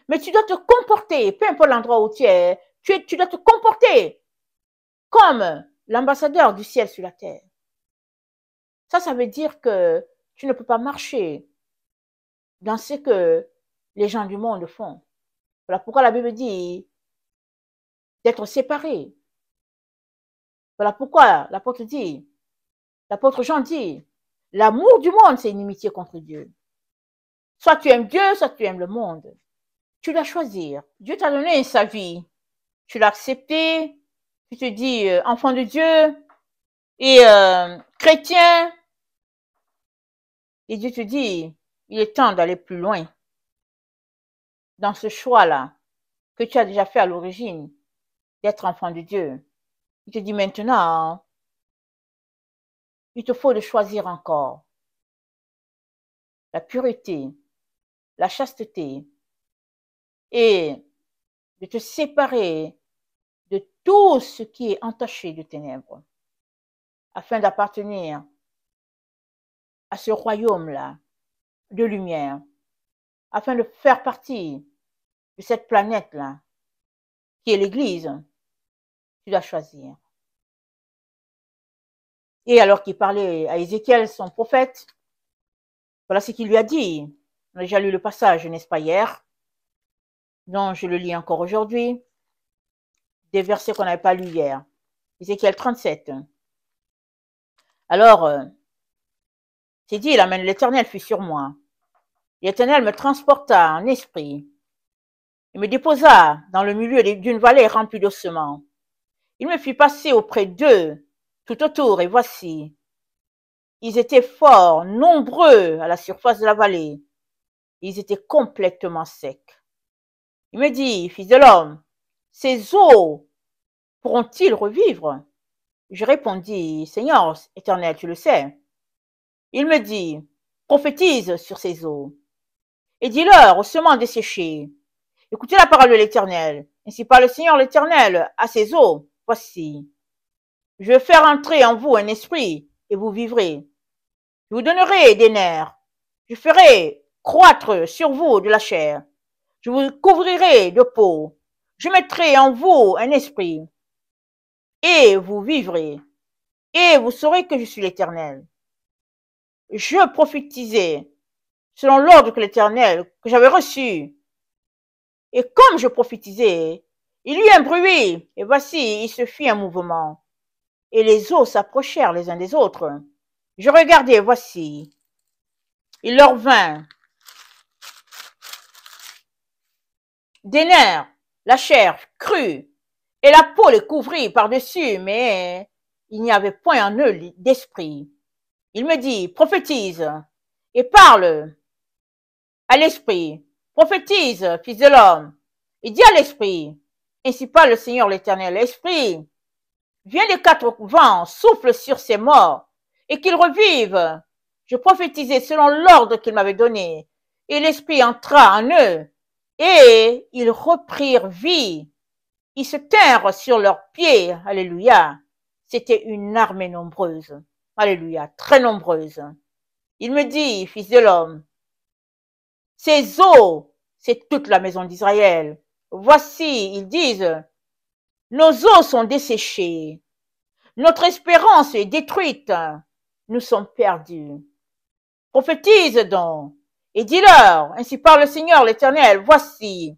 Mais tu dois te comporter, peu importe l'endroit où tu es, tu dois te comporter comme l'ambassadeur du ciel sur la terre. Ça veut dire que tu ne peux pas marcher dans ce que les gens du monde font. Voilà pourquoi la Bible dit d'être séparés. Voilà pourquoi l'apôtre Jean dit, l'amour du monde, c'est une inimitié contre Dieu. Soit tu aimes Dieu, soit tu aimes le monde. Tu dois choisir. Dieu t'a donné sa vie. Tu l'as accepté. Tu te dis enfant de Dieu et chrétien. Et Dieu te dit, il est temps d'aller plus loin dans ce choix-là que tu as déjà fait à l'origine d'être enfant de Dieu. Il te dit maintenant, il te faut de choisir encore la pureté, la chasteté et de te séparer de tout ce qui est entaché de ténèbres afin d'appartenir à ce royaume-là de lumière, afin de faire partie de cette planète-là qui est l'Église. Tu dois choisir. Et alors qu'il parlait à Ézéchiel, son prophète, voilà ce qu'il lui a dit. On a déjà lu le passage, n'est-ce pas, hier? Non, je le lis encore aujourd'hui. Des versets qu'on n'avait pas lus hier. Ézéchiel 37. Alors, c'est dit, la main de l'Éternel fut sur moi. L'Éternel me transporta en esprit. Il me déposa dans le milieu d'une vallée remplie d'ossements. Il me fit passer auprès d'eux tout autour, et voici, ils étaient fort nombreux à la surface de la vallée. Ils étaient complètement secs. Il me dit, fils de l'homme, ces eaux pourront-ils revivre? Je répondis, Seigneur éternel, tu le sais. Il me dit, prophétise sur ces eaux et dis-leur aux semences desséchées, écoutez la parole de l'Éternel. Ainsi parle le Seigneur l'Éternel à ces eaux. Voici, je vais faire entrer en vous un esprit et vous vivrez. Je vous donnerai des nerfs. Je ferai croître sur vous de la chair. Je vous couvrirai de peau. Je mettrai en vous un esprit et vous vivrez. Et vous saurez que je suis l'Éternel. Je prophétisais selon l'ordre que l'Éternel, que j'avais reçu. Et comme je prophétisais, il y eut un bruit, et voici, il se fit un mouvement. Et les eaux s'approchèrent les uns des autres. Je regardais, voici, il leur vint des nerfs, la chair crue, et la peau les couvrit par-dessus, mais il n'y avait point en eux d'esprit. Il me dit, prophétise, et parle à l'esprit. Prophétise, fils de l'homme, et dis à l'esprit, ainsi parle le Seigneur l'Éternel, l'esprit, viens des quatre vents, souffle sur ces morts, et qu'ils revivent. Je prophétisais selon l'ordre qu'il m'avait donné, et l'esprit entra en eux, et ils reprirent vie. Ils se tinrent sur leurs pieds. Alléluia. C'était une armée nombreuse. Alléluia. Très nombreuse. Il me dit, fils de l'homme, ces eaux, c'est toute la maison d'Israël. Voici, ils disent, nos eaux sont desséchées. Notre espérance est détruite. Nous sommes perdus. Prophétise donc et dis-leur, ainsi parle le Seigneur l'Éternel, voici,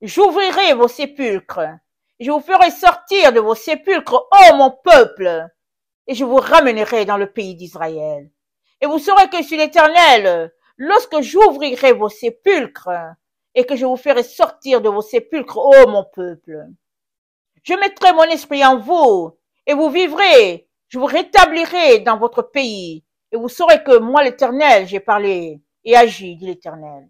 j'ouvrirai vos sépulcres, et je vous ferai sortir de vos sépulcres, ô mon peuple, et je vous ramènerai dans le pays d'Israël. Et vous saurez que je suis l'Éternel, lorsque j'ouvrirai vos sépulcres, et que je vous ferai sortir de vos sépulcres, ô mon peuple. Je mettrai mon esprit en vous, et vous vivrez, je vous rétablirai dans votre pays, et vous saurez que moi, l'Éternel, j'ai parlé et agi, dit l'Éternel.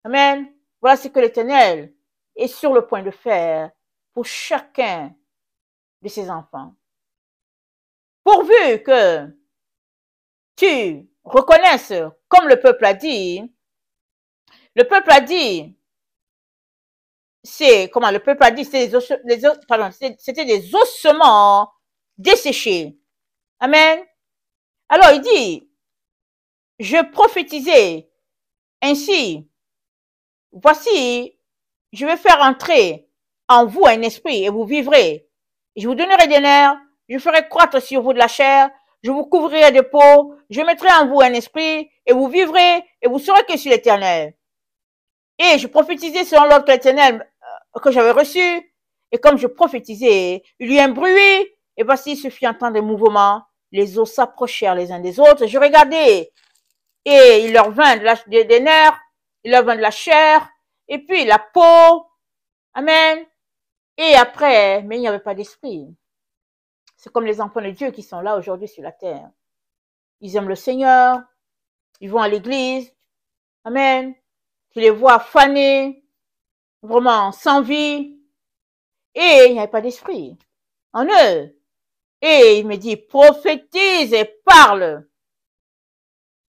Amen. Voilà ce que l'Éternel est sur le point de faire pour chacun de ses enfants. Pourvu que tu reconnaisses, comme le peuple a dit, c'était des ossements desséchés. Amen. Alors il dit, je prophétisais ainsi, voici, je vais faire entrer en vous un esprit et vous vivrez. Je vous donnerai des nerfs, je ferai croître sur vous de la chair, je vous couvrirai de peau, je mettrai en vous un esprit et vous vivrez et vous saurez que je suis l'Éternel. Et je prophétisais selon l'ordre de l'Éternel que j'avais reçu. Et comme je prophétisais, il y eut un bruit et voici, il se fit entendre des mouvements. Les os s'approchèrent les uns des autres. Je regardais et il leur vint des nerfs, il leur vint de la chair et puis la peau. Amen. Et après, mais il n'y avait pas d'esprit. C'est comme les enfants de Dieu qui sont là aujourd'hui sur la terre. Ils aiment le Seigneur, ils vont à l'église. Amen. Tu les vois fanés, vraiment sans vie. Et il n'y avait pas d'esprit en eux. Et il me dit, prophétise et parle.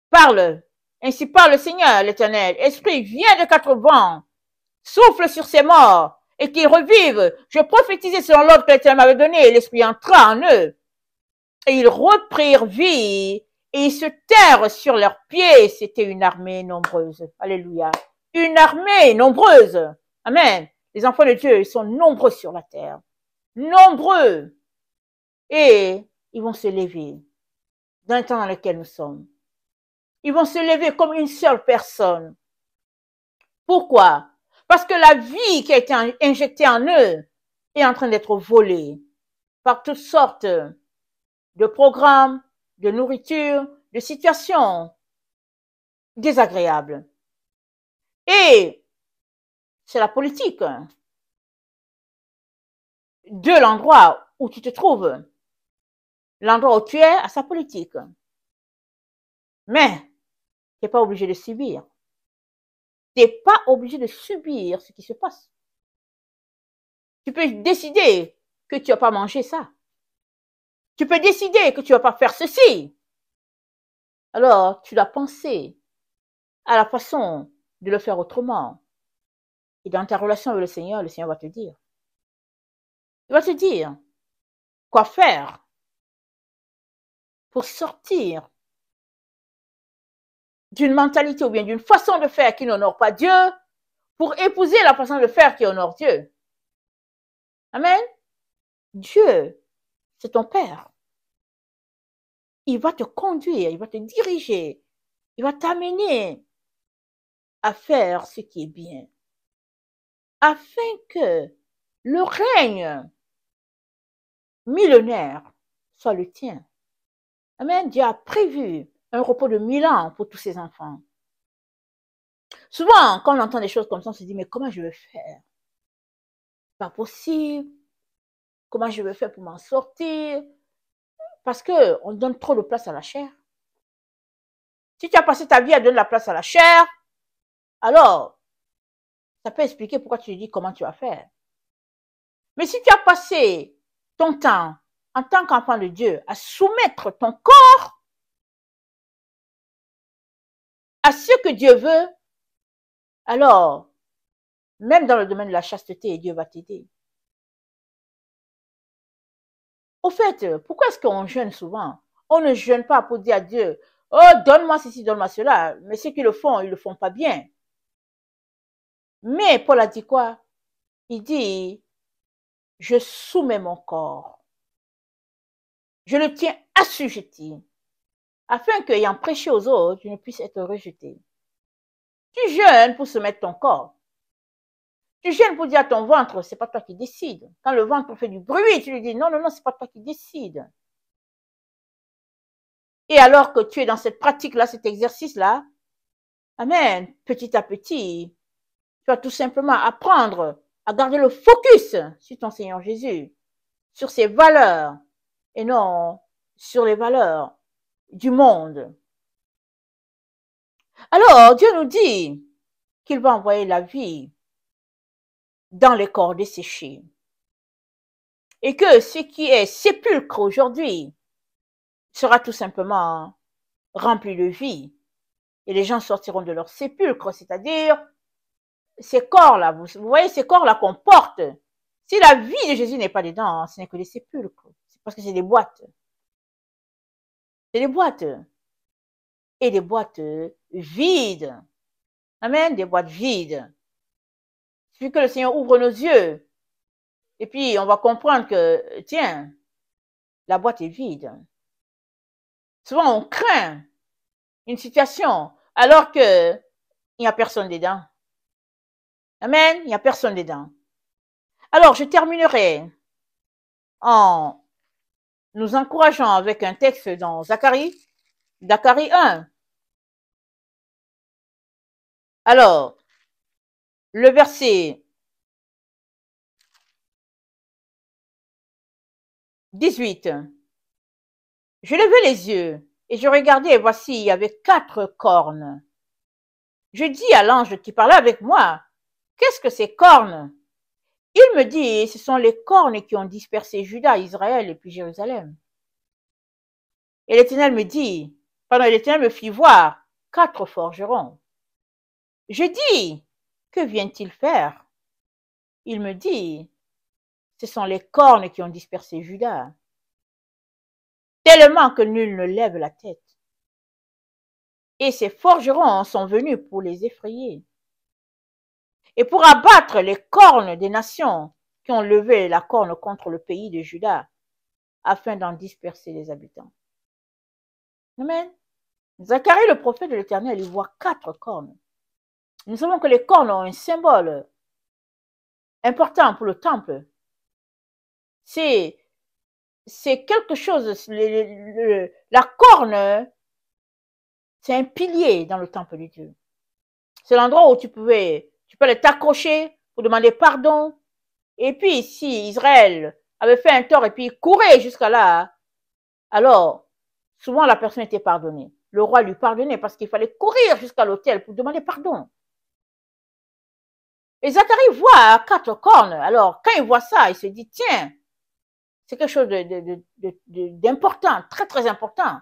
Parle. Ainsi parle le Seigneur, l'Éternel. Esprit, viens de quatre vents. Souffle sur ces morts et qu'ils revivent. Je prophétisais selon l'ordre que l'Éternel m'avait donné et l'Esprit entra en eux. Et ils reprirent vie et ils se tinrent sur leurs pieds. C'était une armée nombreuse. Alléluia. Une armée nombreuse. Amen. Les enfants de Dieu, ils sont nombreux sur la terre. Nombreux. Et ils vont se lever dans le temps dans lequel nous sommes. Ils vont se lever comme une seule personne. Pourquoi? Parce que la vie qui a été injectée en eux est en train d'être volée par toutes sortes de programmes, de nourriture, de situations désagréables. Et c'est la politique. de l'endroit où tu te trouves, l'endroit où tu es, à sa politique. Mais tu n'es pas obligé de subir. Tu n'es pas obligé de subir ce qui se passe. Tu peux décider que tu ne vas pas manger ça. Tu peux décider que tu ne vas pas faire ceci. Alors, tu dois penser à la façon de le faire autrement. Et dans ta relation avec le Seigneur va te dire. Il va te dire quoi faire pour sortir d'une mentalité ou bien d'une façon de faire qui n'honore pas Dieu, pour épouser la façon de faire qui honore Dieu. Amen. Dieu, c'est ton Père. Il va te conduire, il va te diriger, il va t'amener à faire ce qui est bien, afin que le règne millénaire soit le tien. Amen. Dieu a prévu un repos de 1000 ans pour tous ses enfants. Souvent, quand on entend des choses comme ça, on se dit, mais comment je vais faire? Pas possible. Comment je vais faire pour m'en sortir? Parce qu'on donne trop de place à la chair. Si tu as passé ta vie à donner la place à la chair, alors, ça peut expliquer pourquoi tu te dis comment tu vas faire. Mais si tu as passé ton temps, en tant qu'enfant de Dieu, à soumettre ton corps à ce que Dieu veut, alors, même dans le domaine de la chasteté, Dieu va t'aider. Au fait, pourquoi est-ce qu'on jeûne souvent? On ne jeûne pas pour dire à Dieu, oh, donne-moi ceci, donne-moi cela. Mais ceux qui le font, ils le font pas bien. Mais Paul a dit quoi? Il dit, je soumets mon corps. Je le tiens assujetti, afin qu'ayant prêché aux autres, je ne puisse être rejeté. Tu jeûnes pour soumettre ton corps. Tu jeûnes pour dire à ton ventre, c'est pas toi qui décides. Quand le ventre fait du bruit, tu lui dis, non, non, non, c'est pas toi qui décides. Et alors que tu es dans cette pratique-là, cet exercice-là, amen, petit à petit, tu vas tout simplement apprendre à garder le focus sur ton Seigneur Jésus, sur ses valeurs, et non sur les valeurs du monde. Alors, Dieu nous dit qu'il va envoyer la vie dans les corps desséchés. Et que ce qui est sépulcre aujourd'hui sera tout simplement rempli de vie. Et les gens sortiront de leur sépulcre, c'est-à-dire ces corps-là, vous voyez ces corps-là qu'on porte. Si la vie de Jésus n'est pas dedans, ce n'est que des sépulcres. C'est parce que c'est des boîtes. C'est des boîtes. Et des boîtes vides. Amen, des boîtes vides. Il suffit que le Seigneur ouvre nos yeux. Et puis, on va comprendre que, tiens, la boîte est vide. Souvent, on craint une situation alors que il n'y a personne dedans. Amen, il n'y a personne dedans. Alors, je terminerai en nous encourageant avec un texte dans Zacharie 1. Alors, le verset 18. Je levai les yeux et je regardai et voici, il y avait 4 cornes. Je dis à l'ange qui parlait avec moi, qu'est-ce que ces cornes? Il me dit, ce sont les cornes qui ont dispersé Juda, Israël et puis Jérusalem. Et l'Éternel me fit voir 4 forgerons. Je dis, que viennent-ils faire? Il me dit, ce sont les cornes qui ont dispersé Juda, tellement que nul ne lève la tête. Et ces forgerons sont venus pour les effrayer et pour abattre les cornes des nations qui ont levé la corne contre le pays de Juda, afin d'en disperser les habitants. Amen. Zacharie, le prophète de l'Éternel, il voit 4 cornes. Nous savons que les cornes ont un symbole important pour le temple. C'est quelque chose, la corne, c'est un pilier dans le temple de Dieu. C'est l'endroit où tu peux aller t'accrocher pour demander pardon. Et puis, si Israël avait fait un tort et puis il courait jusqu'à là, alors, souvent la personne était pardonnée. Le roi lui pardonnait parce qu'il fallait courir jusqu'à l'autel pour demander pardon. Et Zacharie voit 4 cornes. Alors, quand il voit ça, il se dit, tiens, c'est quelque chose d'important, très, très important.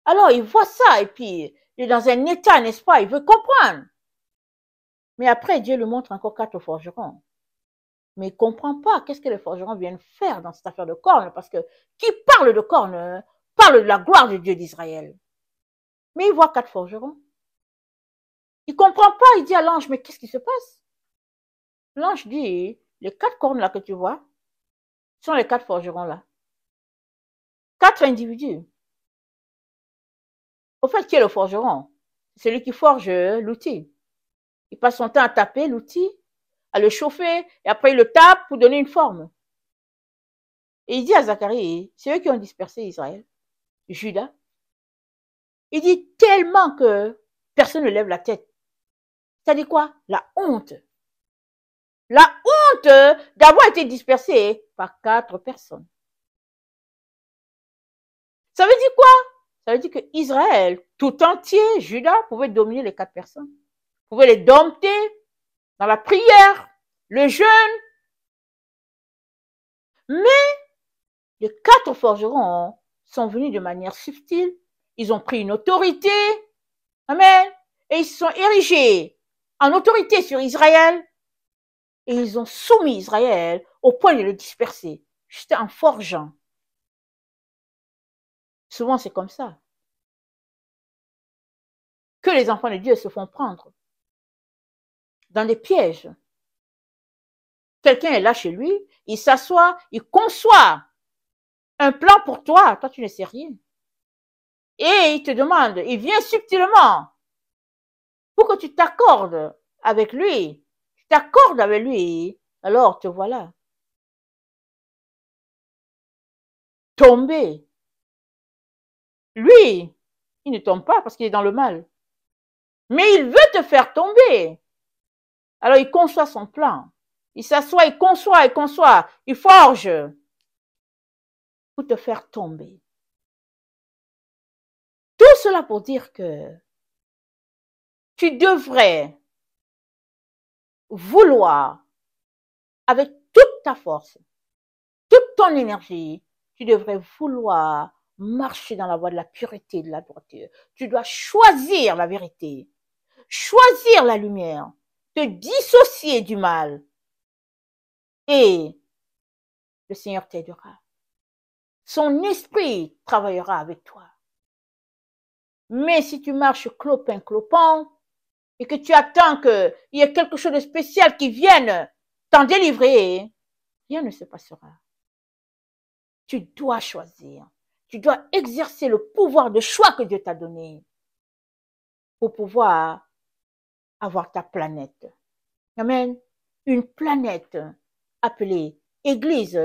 Alors, il voit ça et puis, il est dans un état, n'est-ce pas? Il veut comprendre. Mais après, Dieu lui montre encore 4 forgerons. Mais il ne comprend pas qu'est-ce que les forgerons viennent faire dans cette affaire de cornes, parce que qui parle de cornes parle de la gloire de Dieu d'Israël. Mais il voit 4 forgerons. Il ne comprend pas, il dit à l'ange, mais qu'est-ce qui se passe? L'ange dit, les 4 cornes là que tu vois, sont les 4 forgerons là. 4 individus. Au fait, qui est le forgeron? C'est celui qui forge l'outil. Il passe son temps à taper l'outil, à le chauffer, et après il le tape pour donner une forme. Et il dit à Zacharie, c'est eux qui ont dispersé Israël, Juda. Il dit tellement que personne ne lève la tête. C'est-à-dire quoi? La honte. La honte d'avoir été dispersé par 4 personnes. Ça veut dire quoi? Ça veut dire que Israël, tout entier, Juda, pouvait dominer les 4 personnes. Pouvait les dompter dans la prière, le jeûne. Mais les 4 forgerons sont venus de manière subtile. Ils ont pris une autorité. Amen. Et ils se sont érigés en autorité sur Israël. Et ils ont soumis Israël au point de le disperser, juste en forgeant. Souvent, c'est comme ça que les enfants de Dieu se font prendre dans des pièges. Quelqu'un est là chez lui, il s'assoit, il conçoit un plan pour toi, toi tu ne sais rien. Et il te demande, il vient subtilement pour que tu t'accordes avec lui. Tu t'accordes avec lui, alors te voilà. Tombé. Lui, il ne tombe pas parce qu'il est dans le mal. Mais il veut te faire tomber. Alors il conçoit son plan. Il s'assoit, il conçoit, il forge pour te faire tomber. Tout cela pour dire que tu devrais vouloir, avec toute ta force, toute ton énergie, tu devrais vouloir marcher dans la voie de la pureté, de la droiture. Tu dois choisir la vérité, choisir la lumière, te dissocier du mal. Et le Seigneur t'aidera. Son esprit travaillera avec toi. Mais si tu marches clopin-clopant et que tu attends qu'il y ait quelque chose de spécial qui vienne t'en délivrer, rien ne se passera. Tu dois choisir. Tu dois exercer le pouvoir de choix que Dieu t'a donné pour pouvoir avoir ta planète. Amen. Une planète appelée Église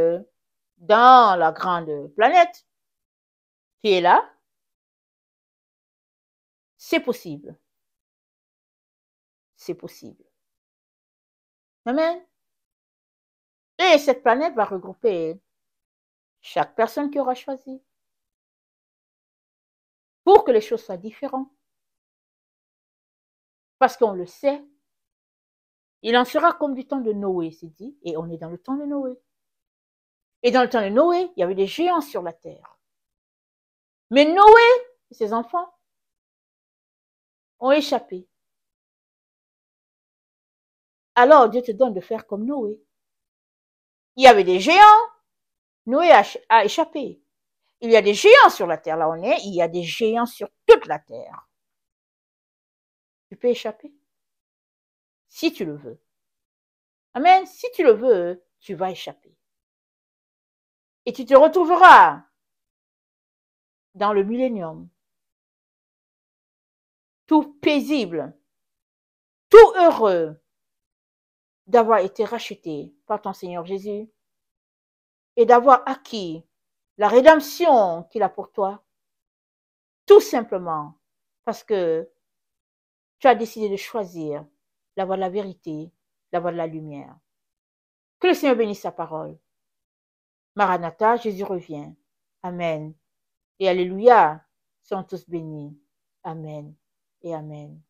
dans la grande planète qui est là. C'est possible. C'est possible. Amen. Et cette planète va regrouper chaque personne qui aura choisi pour que les choses soient différentes. Parce qu'on le sait, il en sera comme du temps de Noé, c'est dit, et on est dans le temps de Noé. Et dans le temps de Noé, il y avait des géants sur la terre. Mais Noé et ses enfants ont échappé. Alors Dieu te donne de faire comme Noé. Il y avait des géants, Noé a échappé. Il y a des géants sur la terre, là on est, il y a des géants sur toute la terre. Tu peux échapper, si tu le veux. Amen, si tu le veux, tu vas échapper. Et tu te retrouveras dans le millénium, tout paisible, tout heureux d'avoir été racheté par ton Seigneur Jésus et d'avoir acquis la rédemption qu'il a pour toi, tout simplement parce que tu as décidé de choisir la voie de la vérité, la voie de la lumière. Que le Seigneur bénisse sa parole. Maranatha, Jésus revient. Amen. Et Alléluia, sont tous bénis. Amen et Amen.